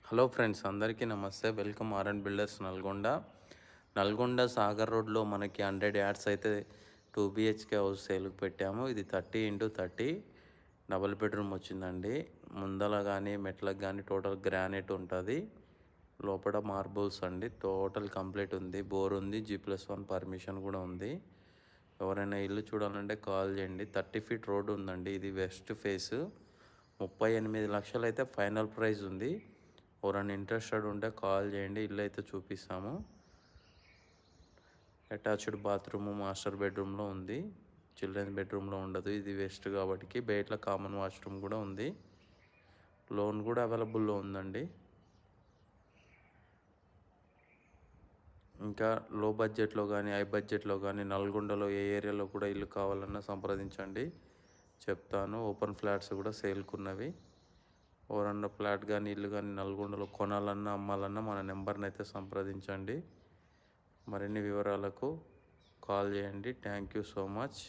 Hello friends, అందరికీ నమస్తే. Welcome ఆర్&డ్ builders Nalgonda Sagar రోడ్లో మనకి 100 యార్డ్స్ అయితే 2 బిహెచ్కే హౌస్ సేల్కి పెట్టాము. ఇది 30x30 డబుల్ బెడ్రూమ్ వచ్చిందండి. ముందల కానీ మెట్లకు కానీ టోటల్ గ్రానైట్ ఉంటుంది. లోపల మార్బుల్స్ అండి. టోటల్ కంప్లీట్ ఉంది. బోర్ ఉంది. G+1 పర్మిషన్ కూడా ఉంది. ఎవరైనా ఇల్లు చూడాలంటే కాల్ చేయండి. 30 ఫీట్ రోడ్ ఉందండి. ఇది వెస్ట్ ఫేస్. 38 లక్షలు అయితే ఫైనల్ ప్రైస్ ఉంది. ఎవరైనా ఇంట్రెస్టెడ్ ఉంటే కాల్ చేయండి. ఇల్లు అయితే చూపిస్తాము. అటాచ్డ్ బాత్రూము మాస్టర్ బెడ్రూమ్లో ఉంది. చిల్డ్రన్స్ బెడ్రూమ్లో ఉండదు. ఇది వెస్ట్ కాబట్టి బయట కామన్ వాష్రూమ్ కూడా ఉంది. లోన్ కూడా అవైలబుల్లో ఉందండి. ఇంకా లో బడ్జెట్లో కానీ హై బడ్జెట్లో కానీ నల్గొండలో ఏ ఏరియాలో కూడా ఇల్లు కావాలన్నా సంప్రదించండి, చెప్తాను. ఓపెన్ ఫ్లాట్స్ కూడా సేల్కున్నవి. ఎవరన్నా ఫ్లాట్ కానీ ఇల్లు కానీ నల్గొండలో కొనాలన్నా అమ్మాలన్నా మన నెంబర్ని అయితే సంప్రదించండి. మరిన్ని వివరాలకు కాల్ చేయండి. Thank you so much.